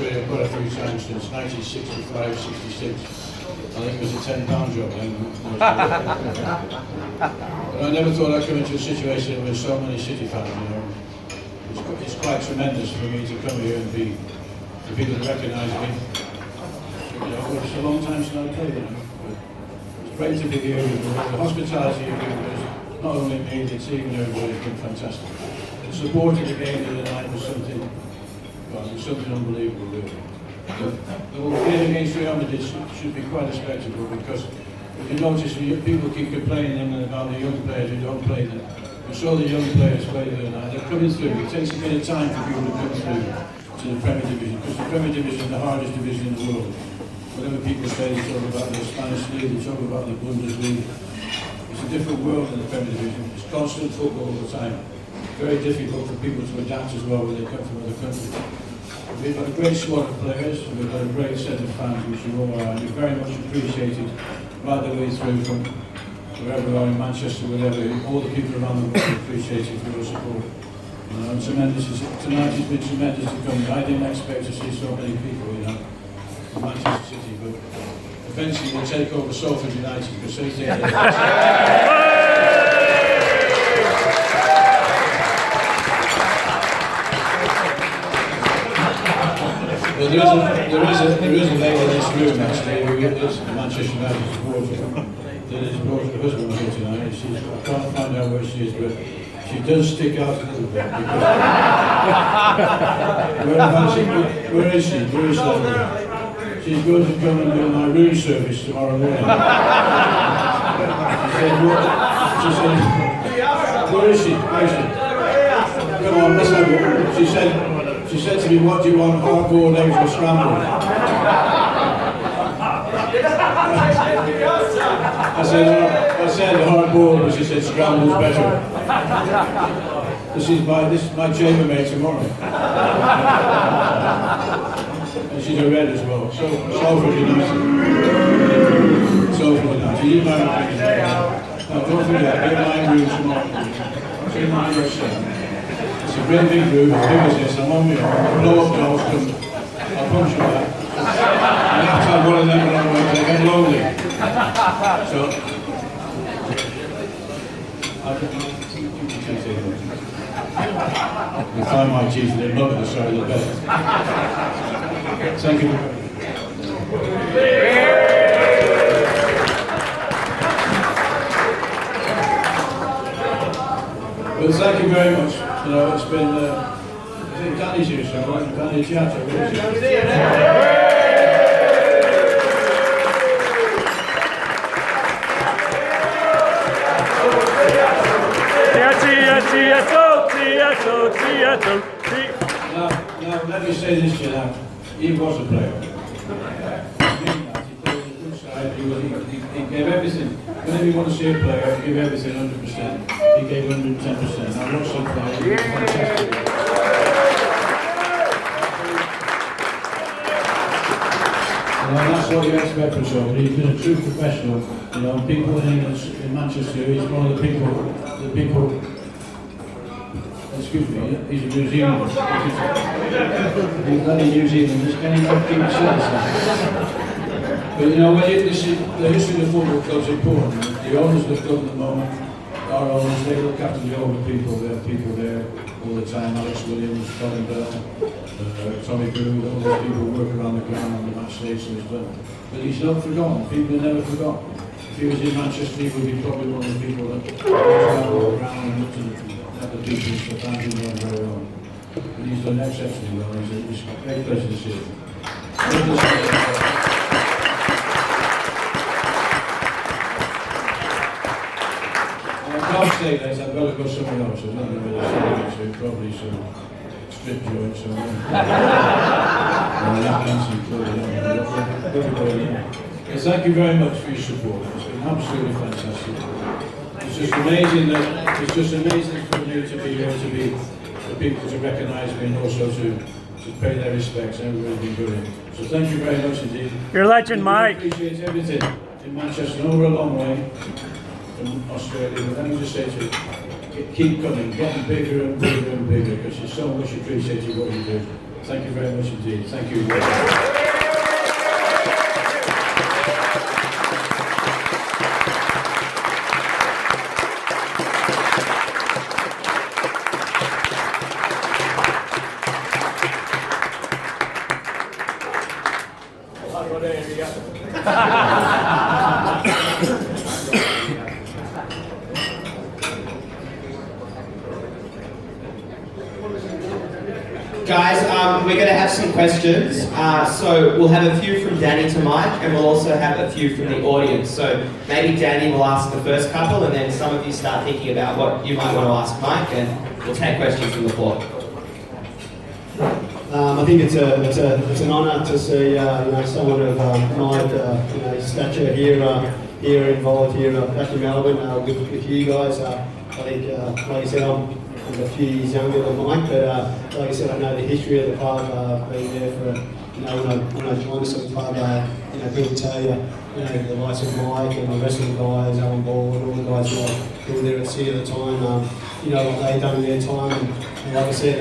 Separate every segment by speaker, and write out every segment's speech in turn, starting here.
Speaker 1: Australia quite a few times since 1965, 66. I think it was a £10 job then. But I never thought I'd come into a situation with so many City fans, you know. It's quite tremendous for me to come here and for people to recognise me. You know, it's a long time since I played, you know. But it's great to be here. The hospitality you've given us, not only me, the team and everybody, has been fantastic. The support of the game the other night was something, well, it was something unbelievable, really. The game against Real Madrid should be quite a spectacle, because if you notice, people keep complaining about the young players who don't play them. We saw the young players play the other night. They're coming through. It takes a bit of time for people to come through to the Premier Division, because the Premier Division is the hardest division in the world. Whatever people say, they talk about the Spanish League, they talk about the Bundesliga. It's a different world in the Premier Division. It's constant football all the time. Very difficult for people to adapt as well when they come from other countries. We've got a great squad of players, and we've got a great set of fans, which you all are, and you're very much appreciated right the way through from wherever we are in Manchester, whatever. All the people around the world appreciate it for your support. You know, and tremendous. Tonight has been tremendous to come. I didn't expect to see so many people, you know, in Manchester City, but eventually we'll take over Salford United, because they think well, there is a lady in this room actually who is a Manchester United supporter that has brought her husband here tonight. I can't find out where she is, but she does stick out a little bit. Where is she? Where is that? She's going to come and do my room service tomorrow morning. She said, what? She said, where is she? Where is she? Come on, let's have it. She said to me, what do you want, hard-boiled eggs or scrambled? I said hard-boiled, but she said scrambled's better. This is my chambermaid tomorrow. And she's a red as well. So Salford United. Salford United. You know what now don't forget, get my room tomorrow. See my yourself. It's a great big room, as big as this. I'm on my own. Blow up dolls, I'll punch you back. I have to have one of them when I'm away, they get lonely. So, you find my teeth, they're not the side of the bed. Thank you. Well, thank you very much. You know, it's been, I think Danny's here, so Danny Tiatto.
Speaker 2: Tiatto.
Speaker 1: Now, let me say this to you now. He was a player. He played on the good side. He gave everything. Whenever you want to see a player, give everything 100%. He gave 110%. Now, what's a player? He was fantastic. And that's what you expect from someone. He's been a true professional. You know, people in Manchester, he's one of the people. Excuse me, he's a New Zealander. He's bloody New Zealanders, can you not keep it serious? But you know, the history of the football club is important. The owners of the club at the moment, our owners, they look after the older people. There are people there all the time. Alex Williams, Colin Bell, Tommy Goode, all those people work around the ground on the match days and stuff. But he's not forgotten. People are never forgotten. If he was in Manchester, he would be probably one of the people that travel around and looked at the people that found him very well. But he's done exceptionally well. It's a great pleasure to see him. I can't say that, I've got to go somewhere else. I'm not going to say it, probably some strip joints or thank you very much for your support. It's been absolutely fantastic. It's just amazing for you to be here, for people to recognise me and also to pay their respects. Everybody's been brilliant. So thank you very much indeed.
Speaker 2: You're a legend, Mike.
Speaker 1: I appreciate everything in Manchester. We're a long way from Australia, but let me just say to you, keep coming, getting bigger and bigger and bigger, because It's so much appreciated what you do. Thank you very much indeed. Thank you.
Speaker 2: Guys, we're going to have some questions. So we'll have a few from Danny to Mike, and we'll also have a few from the audience. So maybe Danny will ask the first couple, and then some of you start thinking about what you might want to ask Mike, and we'll take questions from the floor.
Speaker 3: I think it's an honour to see someone of my stature here involved here back in Melbourne with you guys. I think, like I said, I'm a few years younger than Mike, but like I said, I know the history of the club. Been there for when I joined the club. People tell you, the likes of Mike and the rest of the guys on board, all the guys who were there at sea at the time. What they done in their time. And like I said,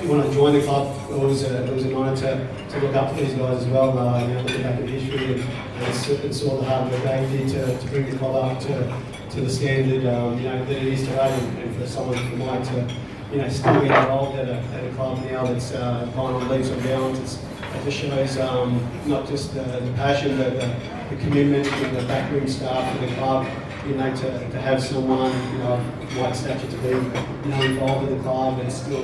Speaker 3: when I joined the club, it was an honour to look up to these guys as well. Looking back at history and saw the hard work they did to bring the club up to the standard that it is today, and for someone like Mike to still be involved at a club now that's gone on leaps and bounds. It just shows not just the passion, but the commitment and the backroom staff of the club. To have someone of Mike's stature to be involved in the club and still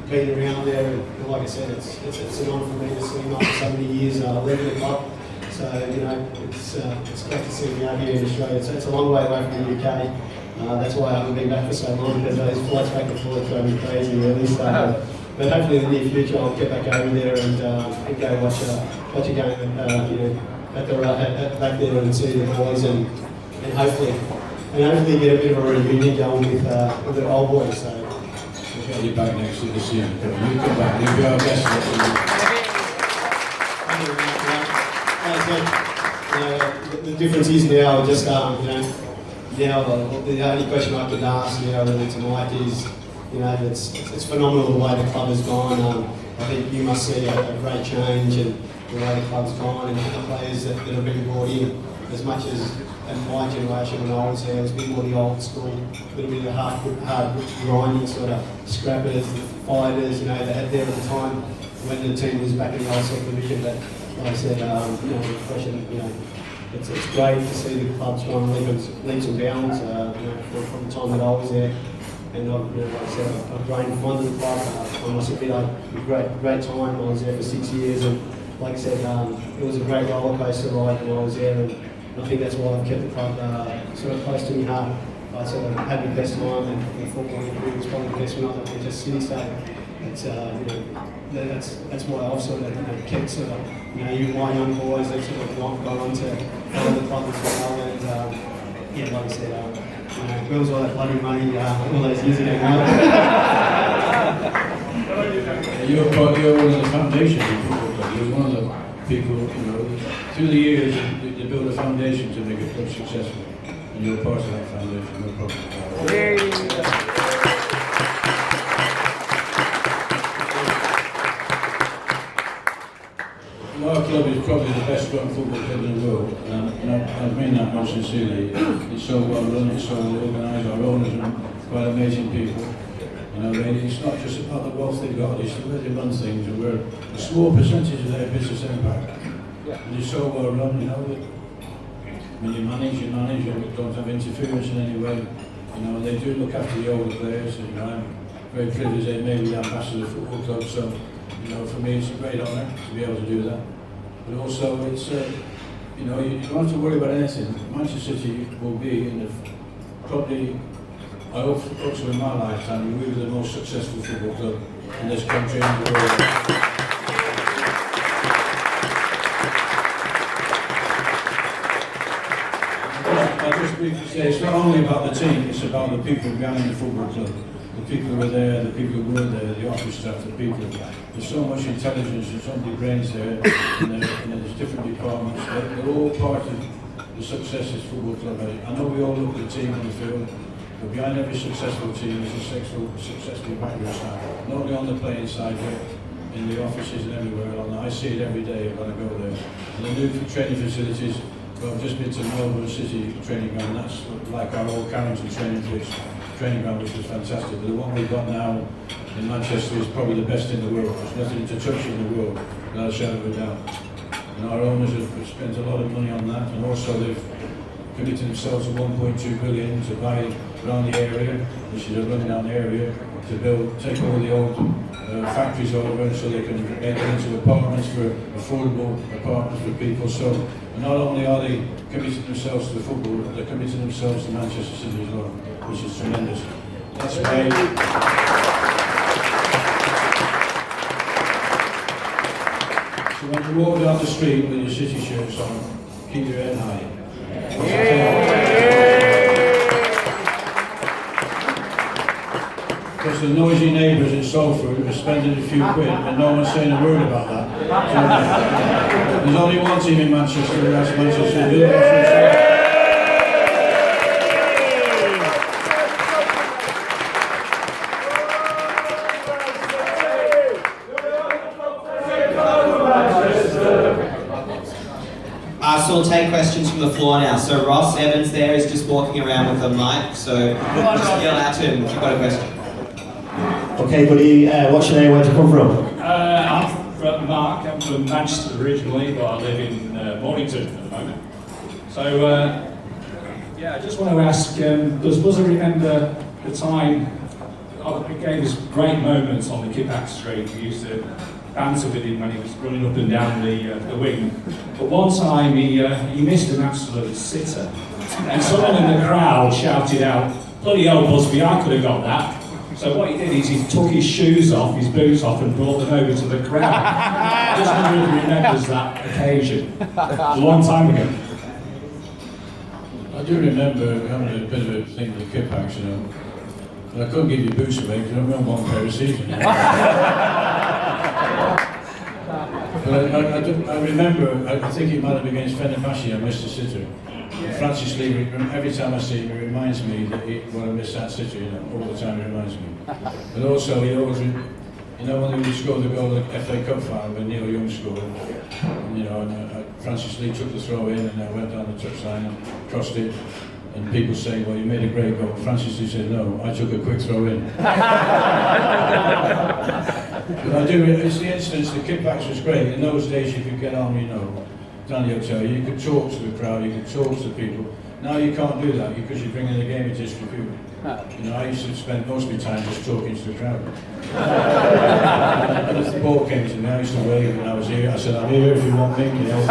Speaker 3: being around there. And like I said, it's an honour for me to see him after so many years leading the club. So it's great to see him out here in Australia. So it's a long way away from the UK. That's why I haven't been back for so long, because those flights back and forth drove me crazy really. So, but hopefully in the near future I'll get back over there and go watch a game back there and see the boys and hopefully get a bit of a reunion going with the old boys. So
Speaker 1: we'll get you back next year this season. You come back, you'll be our best.
Speaker 3: The difference is now just now the only question I can ask really to Mike is it's phenomenal the way the club has gone. I think you must see a great change and the way the club's gone and the players that have been brought in. As much as in my generation when I was there, it was a bit more the old school, a little bit of the hard grinding sort of scrappers, fighters, they had there at the time when the team was back in the old second division. But like I said, the question, it's great to see the clubs going leaps and bounds from the time that I was there. And like I said, I've grown fond of the club. I must admit, I had a great time. I was there for 6 years, and like I said, it was a great roller coaster ride when I was there. And I think that's why I've kept the club sort of close to my heart. I sort of had the best time, and football was probably the best when I was at Manchester City. So that's why I've sort of kept sort of you my young boys. They've sort of gone on to follow the club as well. And like I said, where was all that bloody money all those years ago?
Speaker 1: You're one of the foundations of football club. You're one of the people, through the years they build a foundation to make a club successful, and you're part of that foundation. No problem. Our club is probably the best run football club in the world, and I mean that most sincerely. It's so well run, it's so well organised. Our owners are quite amazing people. It's not just about the wealth they've got, it's the way they run things, and we're a small percentage of their business impact. And it's so well run, that when you manage, you don't have interference in any way. They do look after the older players. I'm very privileged they made me the ambassador of the football club, so for me it's a great honour to be able to do that. But also it's, you don't have to worry about anything. Manchester City will be in the, probably, I hope also in my lifetime, we were the most successful football club in this country and the world. I just briefly say, it's not only about the team, it's about the people behind the football club. The people who are there, the people who were there, the office staff, the people. There's so much intelligence and so many brains there, and there's different departments. They're all part of the success of this football club. I know we all look at the team on the field, But behind every successful team is a successful background staff, not only on the playing side, but in the offices and everywhere. I see it every day when I go there. And the new training facilities, well, I've just been to Melbourne City training ground, that's like our old Carrington training ground, which was fantastic. But the one we've got now in Manchester is probably the best in the world. There's nothing to touch in the world, without a shadow of a doubt. And our owners have spent a lot of money on that, and also they've committed themselves to 1.2 billion to buy around the area, which is a rundown area, to take all the old factories over so they can make it into apartments for affordable apartments for people. So not only are they committing themselves to the football, but they're committing themselves to Manchester City as well, which is tremendous. That's why. So when you walk down the street with your City shirts on, keep your head high. Because the noisy neighbours in Salford are spending a few quid and no one's saying a word about that. There's only one team in Manchester, that's Manchester United.
Speaker 2: So we'll take questions from the floor now. So Ross Evans there is just walking around with a mic, so just yell out to him if you've got a question.
Speaker 3: Okay, buddy, what's your name, where'd you come from?
Speaker 4: I'm from Mark, I'm from Manchester originally, but I live in Mornington at the moment. So, yeah, I just want to ask, does Buzzer remember the time, it gave us great moments on the Kippax Street. We used to banter with him when he was running up and down the wing. But one time he missed an absolute sitter. And someone in the crowd shouted out, "Bloody hell, Busby, I could have got that." So what he did is he took his shoes off, his boots off, and brought them over to the crowd. I just wonder if he remembers that occasion. It was a long time ago.
Speaker 1: I do remember having a bit of a thing with Kippax, you know. But I couldn't give you boots away because I only had one pair of season. But I remember, I think it might have been against Fenerbahce, I missed a sitter. And Francis Lee, every time I see him, it reminds me that when I miss that sitter, you know, all the time it reminds me. But also, he always, you know, when he scored the goal at the FA Cup final when Neil Young scored, and, you know, and Francis Lee took the throw in and went down the touchline and crossed it. And people say, well, you made a great goal. Francis Lee said, no, I took a quick throw in. But I do, it's the instance, the Kippax was great. In those days you could get on, you know, Danny will tell you, you could talk to the crowd, you could talk to people. Now you can't do that because you're bringing the game into disrepute. You know, I used to spend most of my time just talking to the crowd. And if the ball came to me, I used to wave when I was here. I said, I'm here if you want me, you know.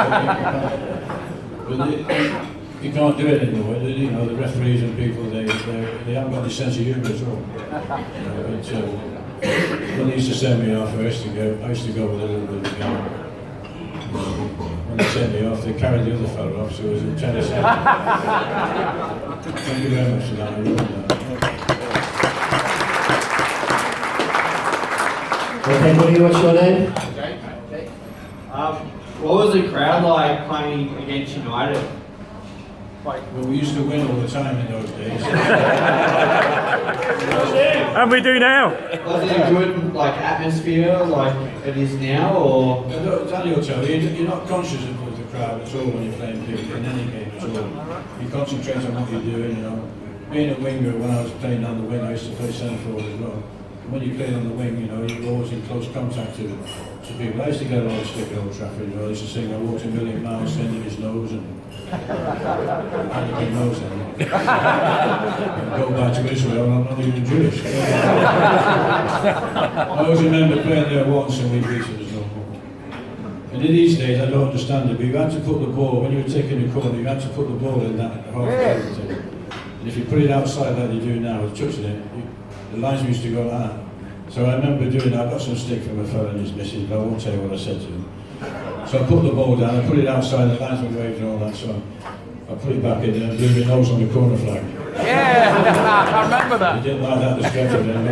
Speaker 1: But you can't do it anymore. You know, the referees and people, they haven't got any sense of humour at all. You know, when they used to send me off, I used to go with a little bit of the game. When they sent me off, they carried the other fellow off, so it was a tennis. Thank you very much for that. I really that.
Speaker 3: Okay, buddy, what's your name?
Speaker 2: Okay. What was the crowd like playing against United?
Speaker 1: Well, we used to win all the time in those days.
Speaker 5: And we do now.
Speaker 2: Was it a good atmosphere like it is now, or?
Speaker 1: Danny will tell you, you're not conscious of the crowd at all when you're playing in any game at all. You concentrate on what you're doing, you know. Being a winger, when I was playing down the wing, I used to play centre forward as well. And when you played on the wing, you know, you're always in close contact to people. I used to get a lot of stick at Old Trafford, you know. I used to sing, I walked a million miles, sending his nose and had a big nose then. Go back to Israel, and I'm not even Jewish. I always remember playing there once and we beat it as normal. And in these days, I don't understand it, but you had to put the ball, when you were taking the corner, you had to put the ball in that half thing. And if you put it outside like you do now, with touching it, the lines used to go like that. So I remember doing that. I got some stick from a fellow and his missus, but I won't tell you what I said to him. So I put the ball down, I put it outside, the linesman waved and all that, so I put it back in and blew my nose on the corner flag.
Speaker 5: Yeah, I remember that.
Speaker 1: He didn't like that, the stretcher then.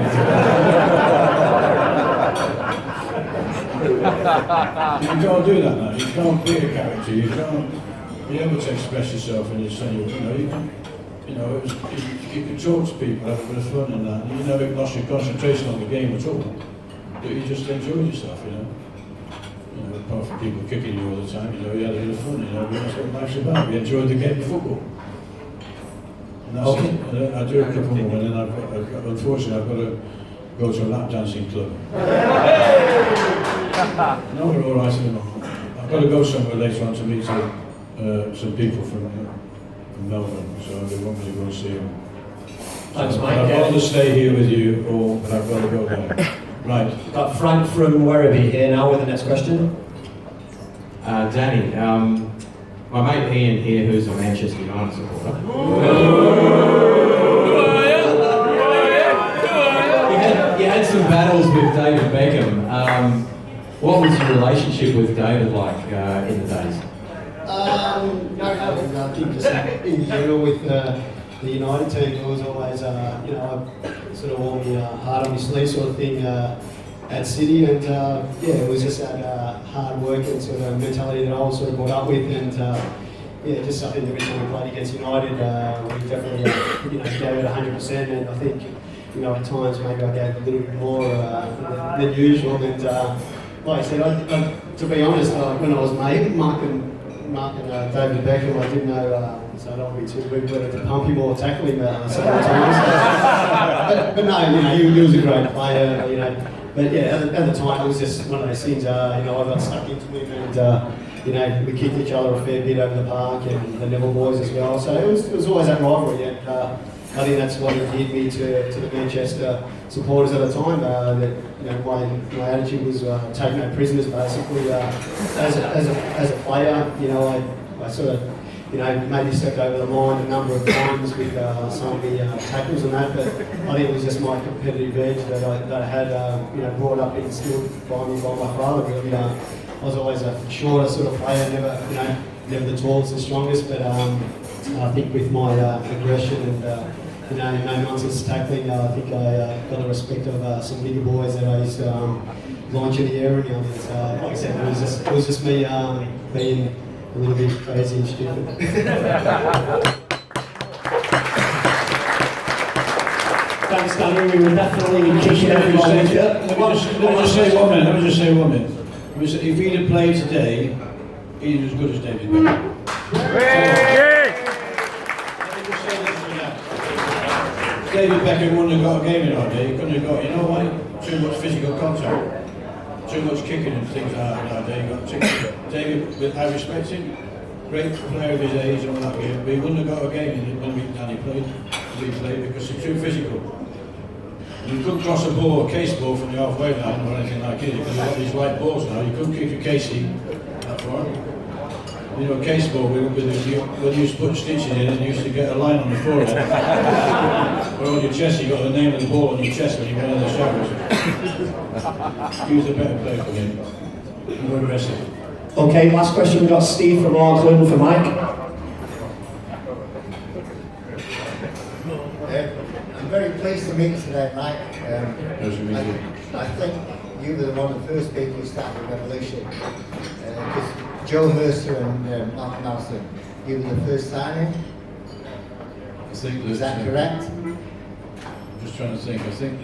Speaker 1: You can't do that now, you can't be a character, you can't be able to express yourself and you know, you know, you you can talk to people, have a bit of fun and that. And you never lost your concentration on the game at all. But you just enjoyed yourself, you know. You know, apart from people kicking you all the time, you know, you had a bit of fun, you know. That's what life's about. We enjoyed the game of football. And that's it. I do a couple more, and then unfortunately I've got to go to a lap dancing club. No, we're all right at the moment. I've got to go somewhere later on to meet some people from Melbourne, so they want me to go and see them.
Speaker 6: Thanks,
Speaker 1: So
Speaker 6: Mike.
Speaker 1: I'd rather stay here with you, but I've got to go there. Right.
Speaker 6: We've got Frank from Werribee here now with the next question.
Speaker 7: Danny, my mate Ian here, who's a Manchester United supporter. You had some battles with David Beckham. What was your relationship with David like in the days?
Speaker 3: I think just in general with the United team, it was always, you know, sort of all the hard on your sleeve sort of thing at City, and yeah, it was just that hard work and sort of mentality that I was sort of brought up with, and yeah, just something that every time we played against United, we definitely you know, gave it 100%, and I think, you know, at times maybe I gave a little bit more than usual, and like I said, to be honest, when I was Mark and David Beckham, I didn't know, so I don't want to be too rude, whether to pump him or tackle him several times. But no, you know, he was a great player, you know. But yeah, at the time, it was just one of those things, you know, I got stuck into him, and, you know, we kicked each other a fair bit over the park, and the Neville boys as well. So it was always that rivalry, and I think that's what endeared me to the Manchester supporters at the time. That, you know, my attitude was take no prisoners, basically. As a player, you know, I sort of, you know, maybe stepped over the line a number of times with some of the tackles and that, but I think it was just my competitive edge that I had, you know, brought up and instilled by me by my father. Really, I was always a shorter sort of player, never the tallest and strongest, but I think with my aggression and you know, no nonsense tackling, I think I got the respect of some bigger boys that I used to launch in the air. And like I said, it was just me being a little bit crazy and stupid.
Speaker 6: Thanks, Danny. We were definitely kicking everyone with you.
Speaker 1: Let me just say 1 minute. If he'd have played today, he'd be as good as David Beckham. David Beckham wouldn't have got a game in our day. He couldn't have got, you know why? Too much physical contact, too much kicking and things like that in our day. David, I respect him, great player of his age and all that game, but he wouldn't have got a game when Danny played because he's too physical. You couldn't cross a ball, a case ball from the halfway line or anything like it because you've got these white balls now. You couldn't kick a casey that far. You know, a case ball, when you used to put stitching in and you used to get a line on the forehead. Or on your chest, you got the name of the ball on your chest when you went in the showers. He was a better player for me. More aggressive.
Speaker 6: Okay, last question. We've got Steve from Auckland for Mike.
Speaker 8: I'm very pleased to meet you today, Mike. I think you were one of the first people who started the revolution. Because Joe Mercer and Mark Nelson, you were the first signing. Is that correct?
Speaker 1: I'm just trying to think. I think,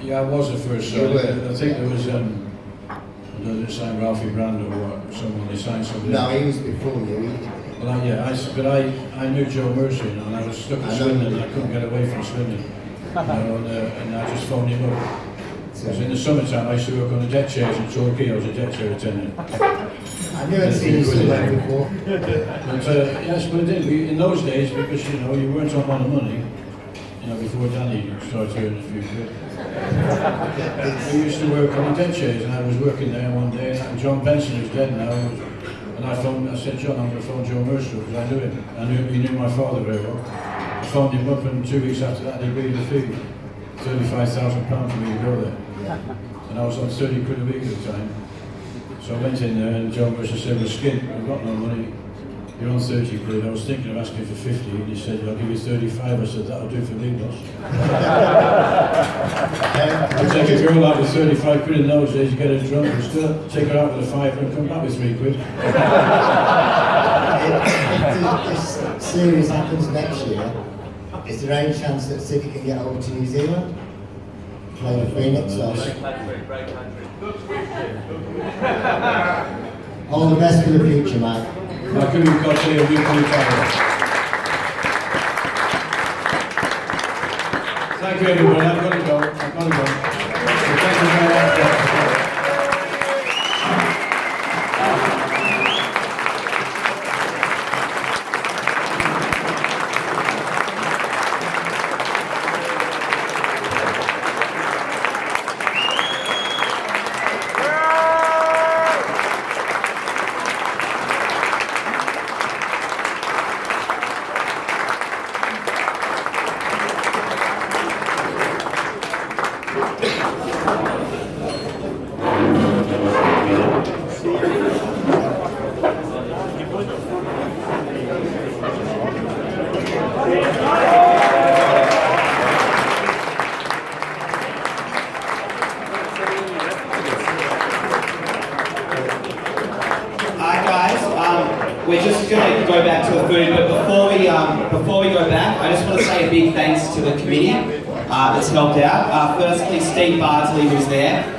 Speaker 1: yeah, I was the first signing. I think there was, they signed Ralphie Brando or someone, they signed somebody.
Speaker 8: No, he was before you.
Speaker 1: Well, yeah, but I knew Joe Mercer, you know, and I was stuck in swimming, I couldn't get away from swimming. You know, and I just phoned him up. Because in the summertime I used to work on the deck chairs in Torquay, I was a deck chair attendant.
Speaker 8: I knew I'd seen you somewhere before.
Speaker 1: But yes, but it did. In those days, because you know, you weren't on a lot of money, you know, before Danny started earning a few quid. We used to work on the deck chairs, and I was working there one day, and John Benson, who's dead now, and I said, John, I'm going to phone Joe Mercer, because I knew him. He knew my father very well. I phoned him up, and 2 weeks after that, he agreed to fee £35,000 for me to go there. And I was on 30 quid a week at the time. So I went in there and John Mercer said, well, Skid, I've got no money. You're on 30 quid. I was thinking of asking for 50 and he said, I'll give you 35. I said, that'll do for me, boss. I'd take a girl out with 35 quid in those days, you get her drunk and still take her out with a fiver and come back with 3 quid.
Speaker 8: If this series happens next year, Is there any chance that City can get over to New Zealand? Play the Phoenix or... All the best for the future, Mike.
Speaker 1: We've got a weekly title. Thank you, everyone. I've got to go. So thank you very much.
Speaker 2: We're just going to go back to the food, but before we go back, I just want to say a big thanks to the committee that's helped out. Firstly, Steve Bardsley, who's there.